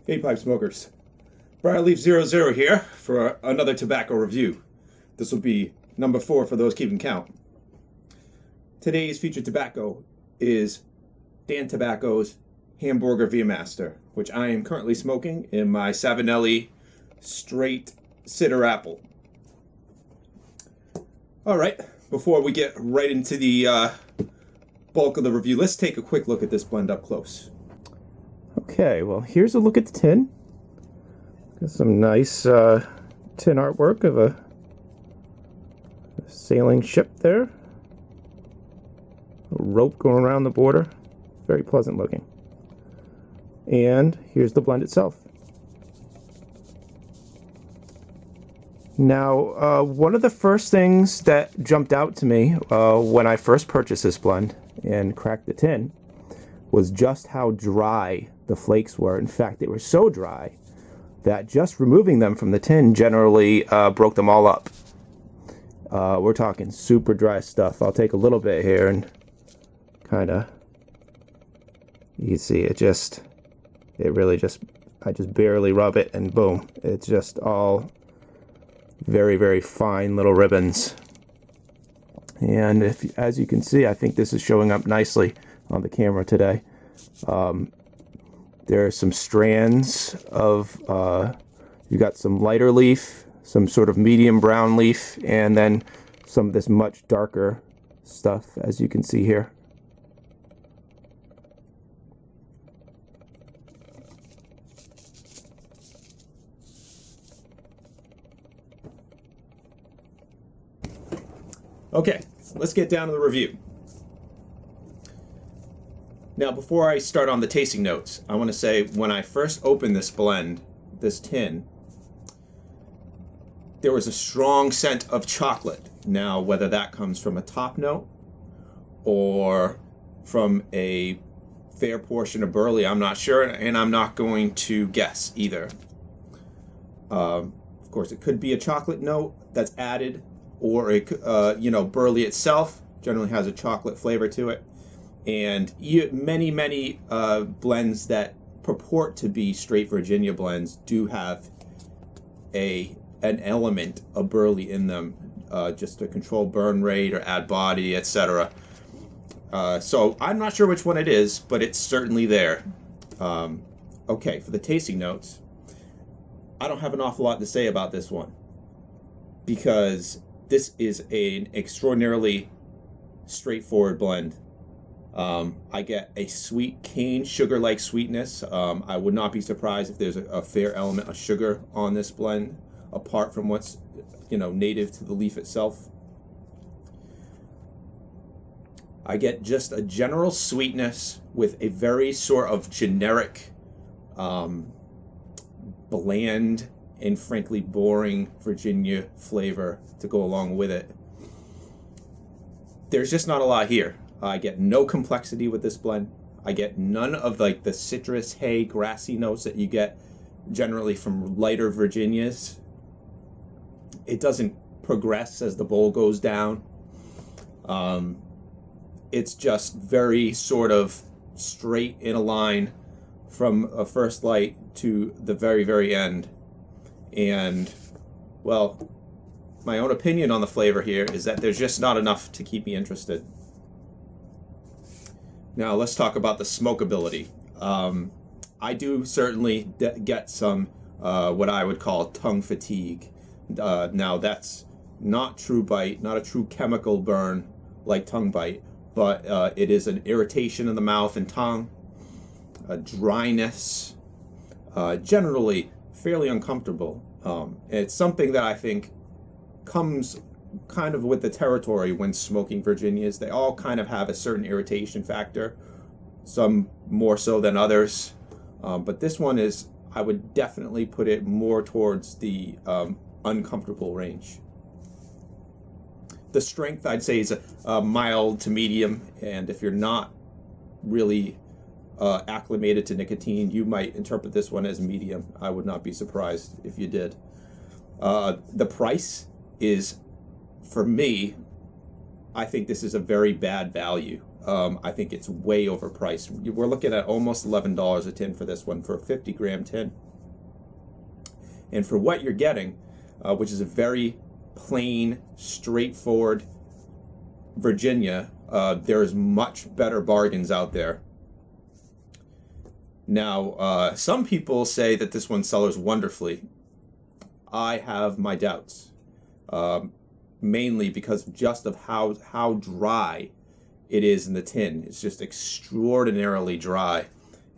Hey pipe smokers, Briarleaf00 here for another tobacco review. This will be number 4 for those keeping count. Today's featured tobacco is Dan Tobacco's Hamborger Veermaster, which I am currently smoking in my Savinelli Straight Cider Apple. Alright, before we get right into the bulk of the review, let's take a quick look at this blend up close. Okay, well, here's a look at the tin. Got some nice tin artwork of a sailing ship there. A rope going around the border. Very pleasant looking. And here's the blend itself. Now, one of the first things that jumped out to me when I first purchased this blend and cracked the tin was just how dry the flakes were. In fact, they were so dry that just removing them from the tin generally broke them all up. We're talking super dry stuff. I'll take a little bit here and kind of, you can see it really just, I just barely rub it and boom, it's just all very, very fine little ribbons. And as you can see, I think this is showing up nicely on the camera today. There are some strands of, you got some lighter leaf, some sort of medium brown leaf, and then some of this much darker stuff, as you can see here. Okay, let's get down to the review. Now, before I start on the tasting notes, I want to say when I first opened this blend, this tin, there was a strong scent of chocolate. Now, whether that comes from a top note or from a fair portion of burley, I'm not sure, and I'm not going to guess either. Of course, it could be a chocolate note that's added, or burley itself generally has a chocolate flavor to it. And many blends that purport to be straight Virginia blends do have an element of burley in them, just to control burn rate or add body, etc. So I'm not sure which one it is, but it's certainly there. Okay, for the tasting notes, I don't have an awful lot to say about this one, because this is an extraordinarily straightforward blend. I get a sweet cane, sugar-like sweetness. I would not be surprised if there's a fair element of sugar on this blend, apart from what's, native to the leaf itself. I get just a general sweetness with a very sort of generic, bland, and frankly boring Virginia flavor to go along with it. There's just not a lot here. I get no complexity with this blend. I get none of the citrus, hay, grassy notes that you get generally from lighter Virginias. It doesn't progress as the bowl goes down. It's just very sort of straight in a line from a first light to the very, very end. And, well, my own opinion on the flavor here is that there's just not enough to keep me interested. Now let's talk about the smokability. I do certainly get some what I would call tongue fatigue. Now that's not true bite, not a true chemical burn like tongue bite, but it is an irritation in the mouth and tongue, a dryness, generally fairly uncomfortable. It's something that I think comes kind of with the territory when smoking Virginias. They all kind of have a certain irritation factor, some more so than others, but this one is, I would definitely put it more towards the uncomfortable range. The strength, I'd say, is a mild to medium, and if you're not really acclimated to nicotine, you might interpret this one as medium. I would not be surprised if you did. The price is, for me, I think this is a very bad value. I think it's way overpriced. We're looking at almost $11 a tin for this one, for a 50-gram tin. And for what you're getting, which is a very plain, straightforward Virginia, there's much better bargains out there. Now, some people say that this one sellers wonderfully. I have my doubts, mainly because just of how dry it is in the tin. It's just extraordinarily dry,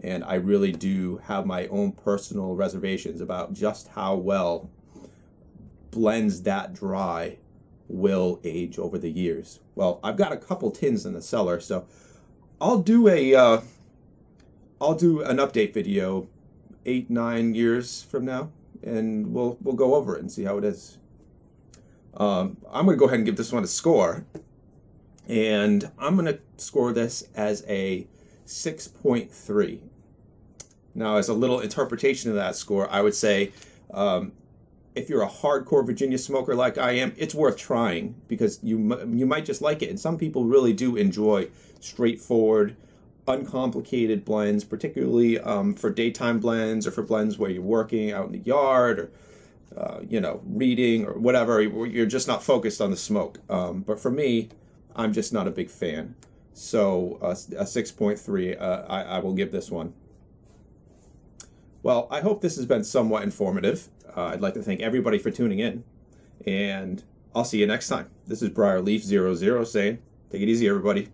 and I really do have my own personal reservations about just how well blends that dry will age over the years. Well, I've got a couple tins in the cellar, so I'll do an update video 8-9 years from now, and we'll go over it and see how it is. I'm going to go ahead and give this one a score, and I'm going to score this as a 6.3. Now, as a little interpretation of that score, I would say if you're a hardcore Virginia smoker like I am, it's worth trying, because you might just like it. And some people really do enjoy straightforward, uncomplicated blends, particularly for daytime blends or for blends where you're working out in the yard or you know, reading or whatever. You're just not focused on the smoke. But for me, I'm just not a big fan. So a 6.3, I will give this one. Well, I hope this has been somewhat informative. I'd like to thank everybody for tuning in, and I'll see you next time. This is Briarleaf00 saying, take it easy, everybody.